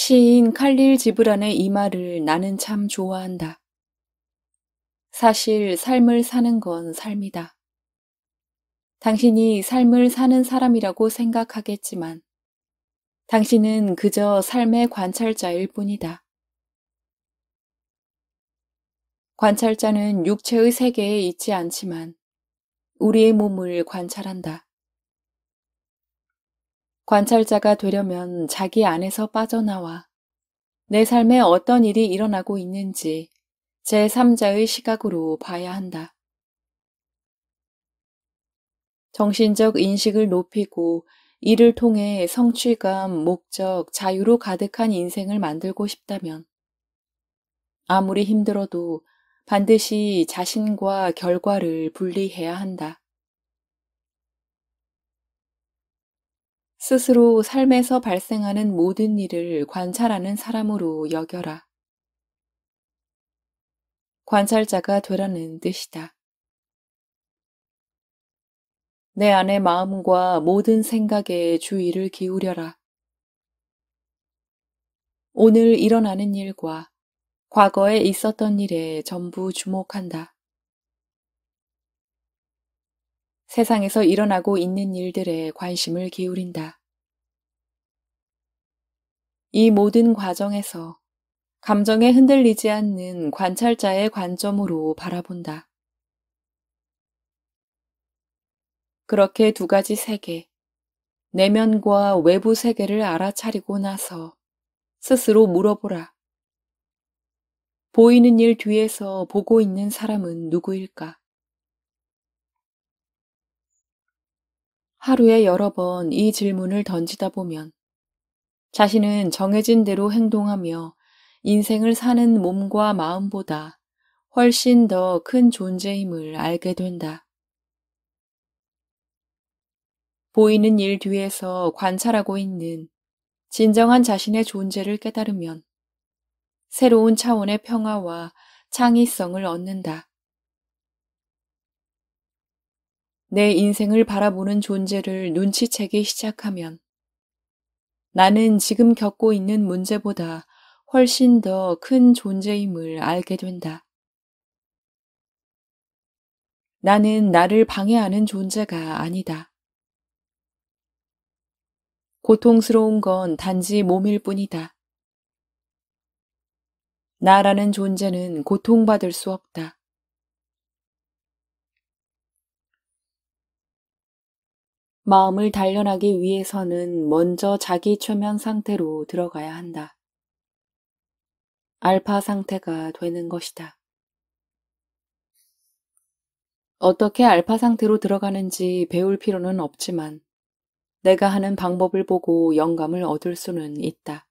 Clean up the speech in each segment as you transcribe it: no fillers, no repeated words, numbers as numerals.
시인 칼릴 지브란의 이 말을 나는 참 좋아한다. 사실 삶을 사는 건 삶이다. 당신이 삶을 사는 사람이라고 생각하겠지만 당신은 그저 삶의 관찰자일 뿐이다. 관찰자는 육체의 세계에 있지 않지만 우리의 몸을 관찰한다. 관찰자가 되려면 자기 안에서 빠져나와 내 삶에 어떤 일이 일어나고 있는지 제3자의 시각으로 봐야 한다. 정신적 인식을 높이고 이를 통해 성취감, 목적, 자유로 가득한 인생을 만들고 싶다면 아무리 힘들어도 반드시 자신과 결과를 분리해야 한다. 스스로 삶에서 발생하는 모든 일을 관찰하는 사람으로 여겨라. 관찰자가 되라는 뜻이다. 내 안의 마음과 모든 생각에 주의를 기울여라. 오늘 일어나는 일과 과거에 있었던 일에 전부 주목한다. 세상에서 일어나고 있는 일들에 관심을 기울인다. 이 모든 과정에서 감정에 흔들리지 않는 관찰자의 관점으로 바라본다. 그렇게 두 가지 세계, 내면과 외부 세계를 알아차리고 나서 스스로 물어보라. 보이는 일 뒤에서 보고 있는 사람은 누구일까? 하루에 여러 번 이 질문을 던지다 보면 자신은 정해진 대로 행동하며 인생을 사는 몸과 마음보다 훨씬 더 큰 존재임을 알게 된다. 보이는 일 뒤에서 관찰하고 있는 진정한 자신의 존재를 깨달으면 새로운 차원의 평화와 창의성을 얻는다. 내 인생을 바라보는 존재를 눈치채기 시작하면 나는 지금 겪고 있는 문제보다 훨씬 더 큰 존재임을 알게 된다. 나는 나를 방해하는 존재가 아니다. 고통스러운 건 단지 몸일 뿐이다. 나라는 존재는 고통받을 수 없다. 마음을 단련하기 위해서는 먼저 자기 최면 상태로 들어가야 한다. 알파 상태가 되는 것이다. 어떻게 알파 상태로 들어가는지 배울 필요는 없지만 내가 하는 방법을 보고 영감을 얻을 수는 있다.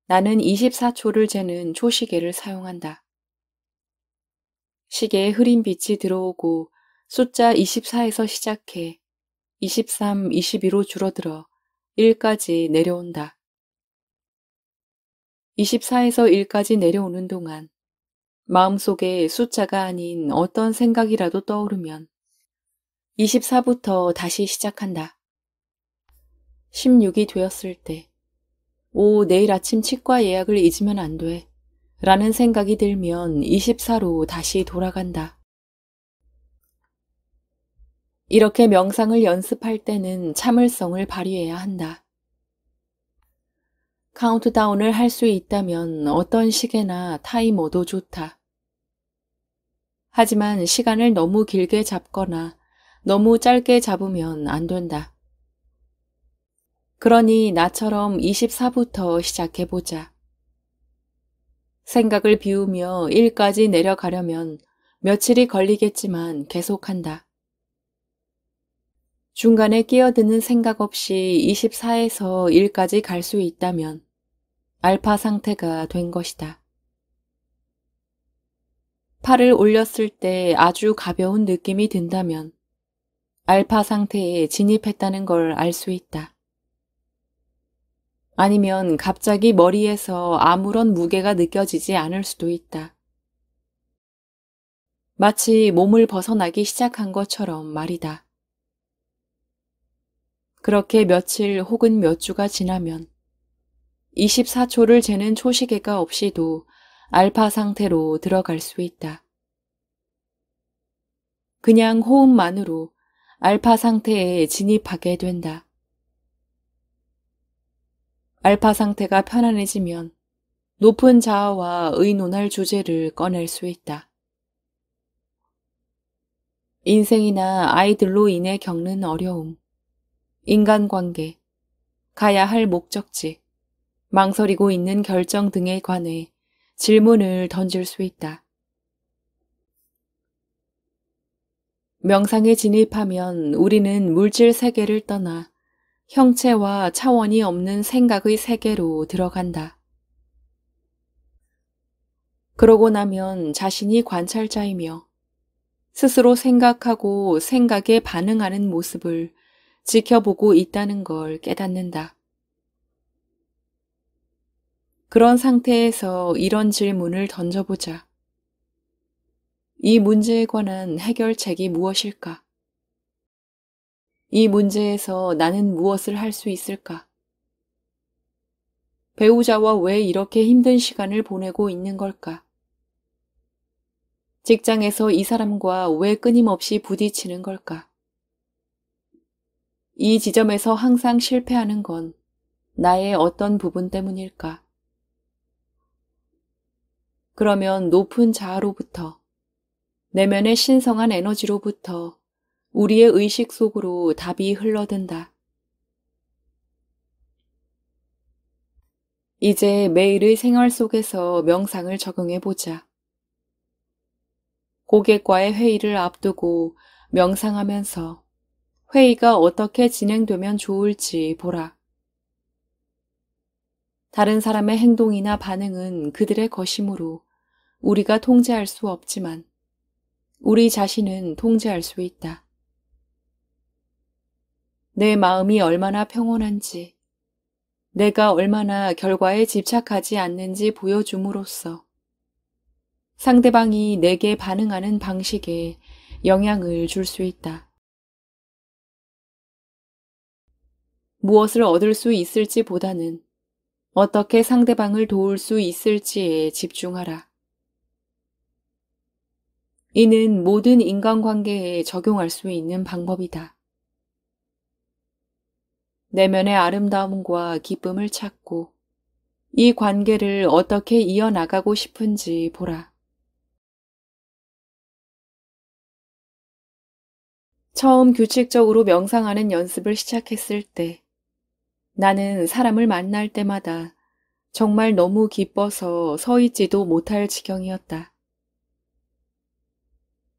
나는 24초를 재는 초시계를 사용한다. 시계에 흐린 빛이 들어오고 숫자 24에서 시작해 23, 22로 줄어들어 1까지 내려온다. 24에서 1까지 내려오는 동안 마음속에 숫자가 아닌 어떤 생각이라도 떠오르면 24부터 다시 시작한다. 16이 되었을 때 내일 아침 치과 예약을 잊으면 안 돼. 라는 생각이 들면 24로 다시 돌아간다. 이렇게 명상을 연습할 때는 참을성을 발휘해야 한다. 카운트다운을 할 수 있다면 어떤 시계나 타이머도 좋다. 하지만 시간을 너무 길게 잡거나 너무 짧게 잡으면 안 된다. 그러니 나처럼 24부터 시작해보자. 생각을 비우며 1까지 내려가려면 며칠이 걸리겠지만 계속한다. 중간에 끼어드는 생각 없이 24에서 1까지 갈 수 있다면 알파 상태가 된 것이다. 팔을 올렸을 때 아주 가벼운 느낌이 든다면 알파 상태에 진입했다는 걸 알 수 있다. 아니면 갑자기 머리에서 아무런 무게가 느껴지지 않을 수도 있다. 마치 몸을 벗어나기 시작한 것처럼 말이다. 그렇게 며칠 혹은 몇 주가 지나면 24초를 재는 초시계가 없이도 알파 상태로 들어갈 수 있다. 그냥 호흡만으로 알파 상태에 진입하게 된다. 알파 상태가 편안해지면 높은 자아와 의논할 주제를 꺼낼 수 있다. 인생이나 아이들로 인해 겪는 어려움, 인간관계, 가야 할 목적지, 망설이고 있는 결정 등에 관해 질문을 던질 수 있다. 명상에 진입하면 우리는 물질 세계를 떠나 형체와 차원이 없는 생각의 세계로 들어간다. 그러고 나면 자신이 관찰자이며 스스로 생각하고 생각에 반응하는 모습을 지켜보고 있다는 걸 깨닫는다. 그런 상태에서 이런 질문을 던져보자. 이 문제에 관한 해결책이 무엇일까? 이 문제에서 나는 무엇을 할 수 있을까? 배우자와 왜 이렇게 힘든 시간을 보내고 있는 걸까? 직장에서 이 사람과 왜 끊임없이 부딪히는 걸까? 이 지점에서 항상 실패하는 건 나의 어떤 부분 때문일까? 그러면 높은 자아로부터, 내면의 신성한 에너지로부터 우리의 의식 속으로 답이 흘러든다. 이제 매일의 생활 속에서 명상을 적용해보자. 고객과의 회의를 앞두고 명상하면서 회의가 어떻게 진행되면 좋을지 보라. 다른 사람의 행동이나 반응은 그들의 것이므로 우리가 통제할 수 없지만 우리 자신은 통제할 수 있다. 내 마음이 얼마나 평온한지, 내가 얼마나 결과에 집착하지 않는지 보여줌으로써 상대방이 내게 반응하는 방식에 영향을 줄 수 있다. 무엇을 얻을 수 있을지 보다는 어떻게 상대방을 도울 수 있을지에 집중하라. 이는 모든 인간관계에 적용할 수 있는 방법이다. 내면의 아름다움과 기쁨을 찾고 이 관계를 어떻게 이어나가고 싶은지 보라. 처음 규칙적으로 명상하는 연습을 시작했을 때 나는 사람을 만날 때마다 정말 너무 기뻐서 서 있지도 못할 지경이었다.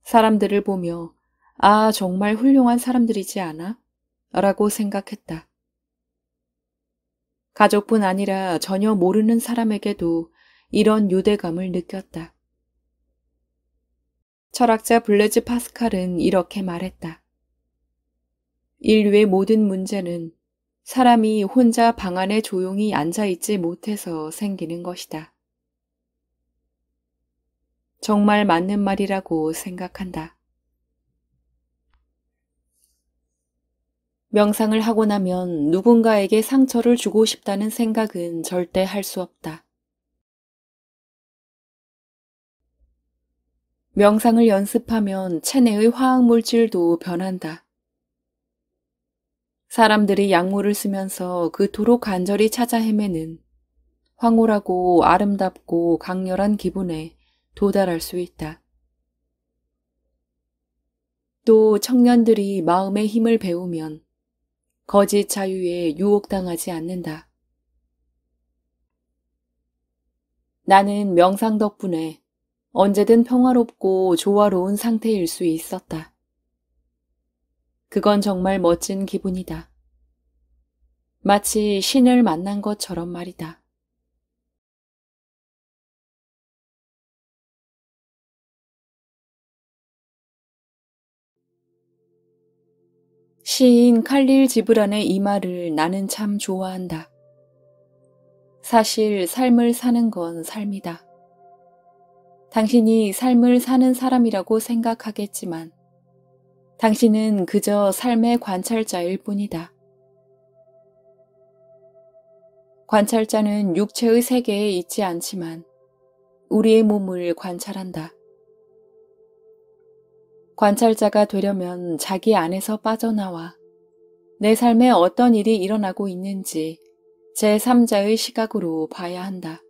사람들을 보며 아, 정말 훌륭한 사람들이지 않아? 라고 생각했다. 가족뿐 아니라 전혀 모르는 사람에게도 이런 유대감을 느꼈다. 철학자 블레즈 파스칼은 이렇게 말했다. 인류의 모든 문제는 사람이 혼자 방 안에 조용히 앉아있지 못해서 생기는 것이다. 정말 맞는 말이라고 생각한다. 명상을 하고 나면 누군가에게 상처를 주고 싶다는 생각은 절대 할 수 없다. 명상을 연습하면 체내의 화학물질도 변한다. 사람들이 약물을 쓰면서 그토록 간절히 찾아 헤매는 황홀하고 아름답고 강렬한 기분에 도달할 수 있다. 또 청년들이 마음의 힘을 배우면 거짓 자유에 유혹당하지 않는다. 나는 명상 덕분에 언제든 평화롭고 조화로운 상태일 수 있었다. 그건 정말 멋진 기분이다. 마치 신을 만난 것처럼 말이다. 시인 칼릴 지브란의 이 말을 나는 참 좋아한다. 사실 삶을 사는 건 삶이다. 당신이 삶을 사는 사람이라고 생각하겠지만 당신은 그저 삶의 관찰자일 뿐이다. 관찰자는 육체의 세계에 있지 않지만 우리의 몸을 관찰한다. 관찰자가 되려면 자기 안에서 빠져나와 내 삶에 어떤 일이 일어나고 있는지 제3자의 시각으로 봐야 한다.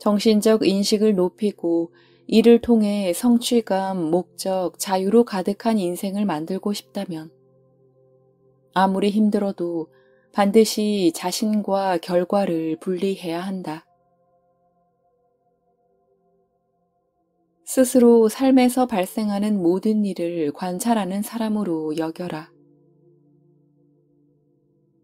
정신적 인식을 높이고 이를 통해 성취감, 목적, 자유로 가득한 인생을 만들고 싶다면 아무리 힘들어도 반드시 자신과 결과를 분리해야 한다. 스스로 삶에서 발생하는 모든 일을 관찰하는 사람으로 여겨라.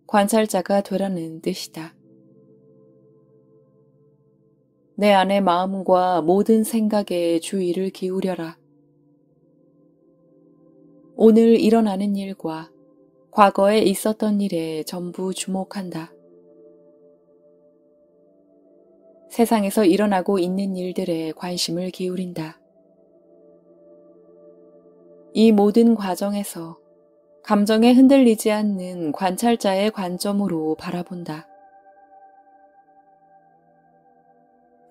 관찰자가 되라는 뜻이다. 내 안의 마음과 모든 생각에 주의를 기울여라. 오늘 일어나는 일과 과거에 있었던 일에 전부 주목한다. 세상에서 일어나고 있는 일들에 관심을 기울인다. 이 모든 과정에서 감정에 흔들리지 않는 관찰자의 관점으로 바라본다.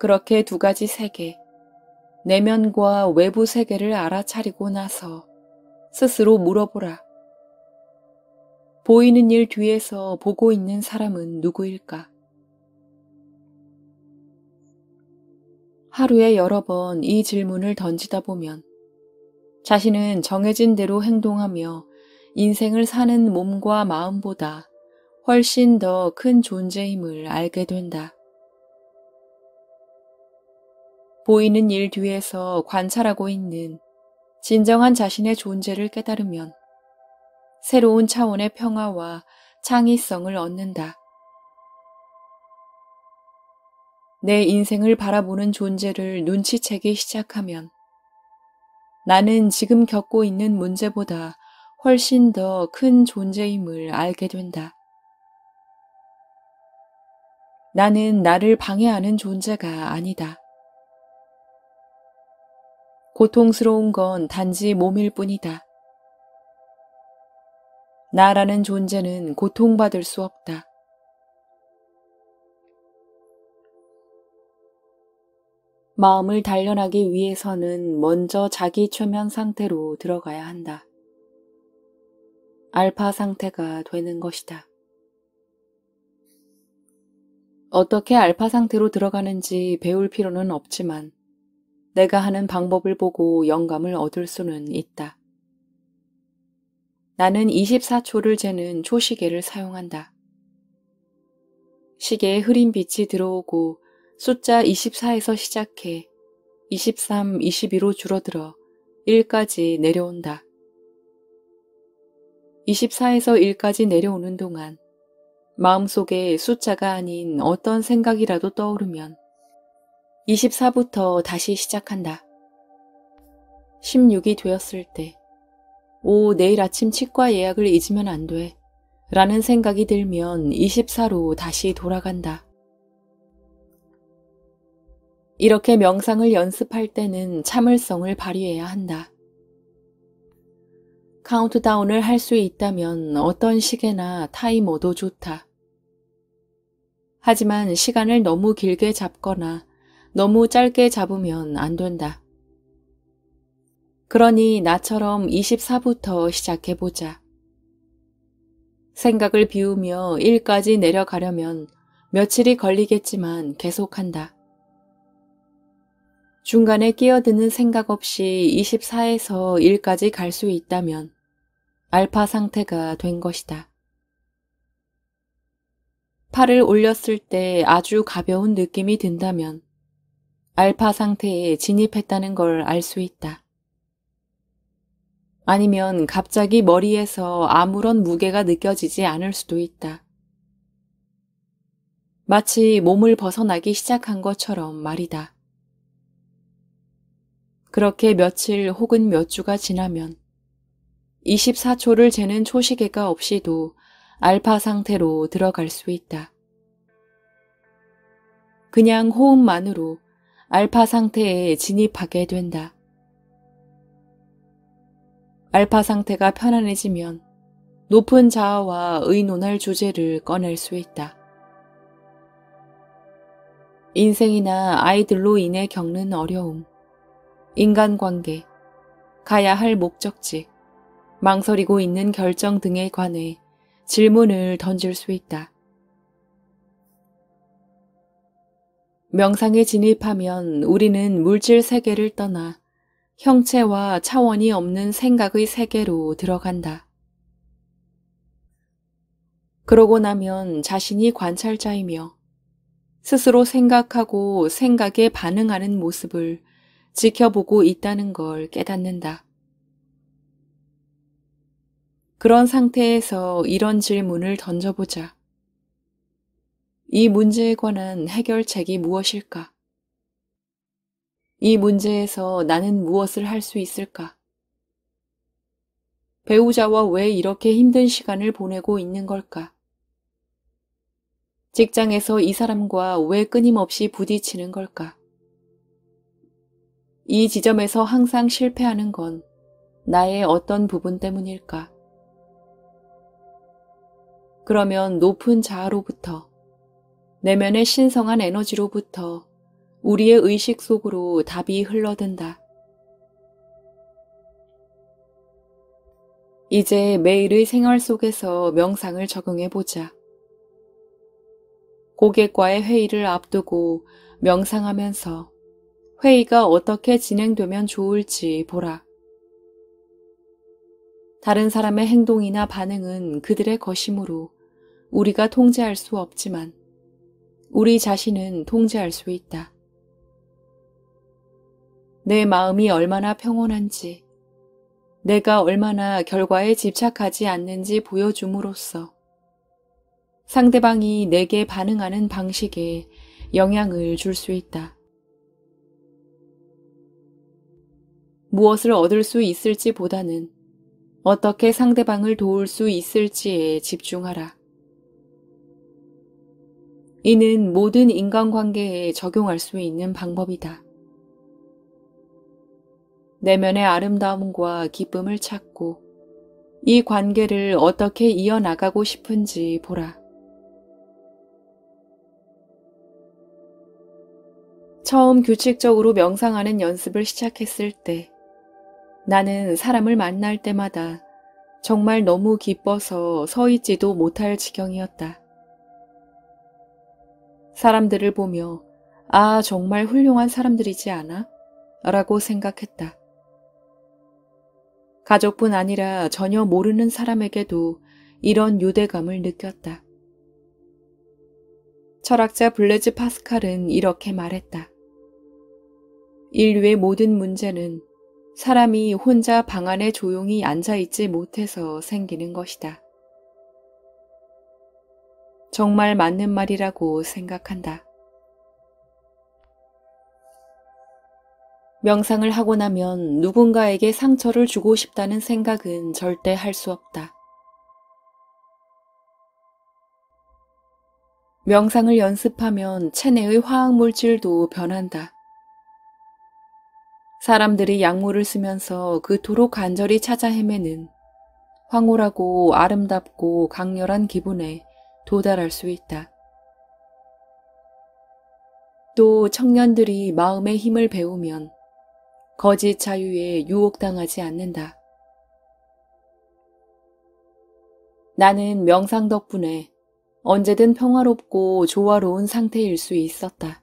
그렇게 두 가지 세계, 내면과 외부 세계를 알아차리고 나서 스스로 물어보라. 보이는 일 뒤에서 보고 있는 사람은 누구일까? 하루에 여러 번 이 질문을 던지다 보면 자신은 정해진 대로 행동하며 인생을 사는 몸과 마음보다 훨씬 더 큰 존재임을 알게 된다. 보이는 일 뒤에서 관찰하고 있는 진정한 자신의 존재를 깨달으면 새로운 차원의 평화와 창의성을 얻는다. 내 인생을 바라보는 존재를 눈치채기 시작하면 나는 지금 겪고 있는 문제보다 훨씬 더 큰 존재임을 알게 된다. 나는 나를 방해하는 존재가 아니다. 고통스러운 건 단지 몸일 뿐이다. 나라는 존재는 고통받을 수 없다. 마음을 단련하기 위해서는 먼저 자기 최면 상태로 들어가야 한다. 알파 상태가 되는 것이다. 어떻게 알파 상태로 들어가는지 배울 필요는 없지만 내가 하는 방법을 보고 영감을 얻을 수는 있다. 나는 24초를 재는 초시계를 사용한다. 시계에 흐린 빛이 들어오고 숫자 24에서 시작해 23, 22로 줄어들어 1까지 내려온다. 24에서 1까지 내려오는 동안 마음속에 숫자가 아닌 어떤 생각이라도 떠오르면 24부터 다시 시작한다. 16이 되었을 때 내일 아침 치과 예약을 잊으면 안 돼 라는 생각이 들면 24로 다시 돌아간다. 이렇게 명상을 연습할 때는 참을성을 발휘해야 한다. 카운트다운을 할 수 있다면 어떤 시계나 타이머도 좋다. 하지만 시간을 너무 길게 잡거나 너무 짧게 잡으면 안 된다. 그러니 나처럼 24부터 시작해보자. 생각을 비우며 1까지 내려가려면 며칠이 걸리겠지만 계속한다. 중간에 끼어드는 생각 없이 24에서 1까지 갈 수 있다면 알파 상태가 된 것이다. 팔을 올렸을 때 아주 가벼운 느낌이 든다면 알파 상태에 진입했다는 걸 알 수 있다. 아니면 갑자기 머리에서 아무런 무게가 느껴지지 않을 수도 있다. 마치 몸을 벗어나기 시작한 것처럼 말이다. 그렇게 며칠 혹은 몇 주가 지나면 24초를 재는 초시계가 없이도 알파 상태로 들어갈 수 있다. 그냥 호흡만으로 알파 상태에 진입하게 된다. 알파 상태가 편안해지면 높은 자아와 의논할 주제를 꺼낼 수 있다. 인생이나 아이들로 인해 겪는 어려움, 인간관계, 가야 할 목적지, 망설이고 있는 결정 등에 관해 질문을 던질 수 있다. 명상에 진입하면 우리는 물질 세계를 떠나 형체와 차원이 없는 생각의 세계로 들어간다. 그러고 나면 자신이 관찰자이며 스스로 생각하고 생각에 반응하는 모습을 지켜보고 있다는 걸 깨닫는다. 그런 상태에서 이런 질문을 던져보자. 이 문제에 관한 해결책이 무엇일까? 이 문제에서 나는 무엇을 할 수 있을까? 배우자와 왜 이렇게 힘든 시간을 보내고 있는 걸까? 직장에서 이 사람과 왜 끊임없이 부딪히는 걸까? 이 지점에서 항상 실패하는 건 나의 어떤 부분 때문일까? 그러면 높은 자아로부터, 내면의 신성한 에너지로부터 우리의 의식 속으로 답이 흘러든다. 이제 매일의 생활 속에서 명상을 적용해보자. 고객과의 회의를 앞두고 명상하면서 회의가 어떻게 진행되면 좋을지 보라. 다른 사람의 행동이나 반응은 그들의 것이므로 우리가 통제할 수 없지만 우리 자신은 통제할 수 있다. 내 마음이 얼마나 평온한지, 내가 얼마나 결과에 집착하지 않는지 보여줌으로써 상대방이 내게 반응하는 방식에 영향을 줄 수 있다. 무엇을 얻을 수 있을지 보다는 어떻게 상대방을 도울 수 있을지에 집중하라. 이는 모든 인간관계에 적용할 수 있는 방법이다. 내면의 아름다움과 기쁨을 찾고 이 관계를 어떻게 이어나가고 싶은지 보라. 처음 규칙적으로 명상하는 연습을 시작했을 때 나는 사람을 만날 때마다 정말 너무 기뻐서 서 있지도 못할 지경이었다. 사람들을 보며 아, 정말 훌륭한 사람들이지 않아? 라고 생각했다. 가족뿐 아니라 전혀 모르는 사람에게도 이런 유대감을 느꼈다. 철학자 블레즈 파스칼은 이렇게 말했다. 인류의 모든 문제는 사람이 혼자 방 안에 조용히 앉아있지 못해서 생기는 것이다. 정말 맞는 말이라고 생각한다. 명상을 하고 나면 누군가에게 상처를 주고 싶다는 생각은 절대 할 수 없다. 명상을 연습하면 체내의 화학물질도 변한다. 사람들이 약물을 쓰면서 그토록 간절히 찾아 헤매는 황홀하고 아름답고 강렬한 기분에 도달할 수 있다. 또 청년들이 마음의 힘을 배우면 거짓 자유에 유혹당하지 않는다. 나는 명상 덕분에 언제든 평화롭고 조화로운 상태일 수 있었다.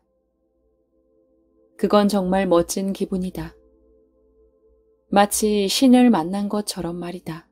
그건 정말 멋진 기분이다. 마치 신을 만난 것처럼 말이다.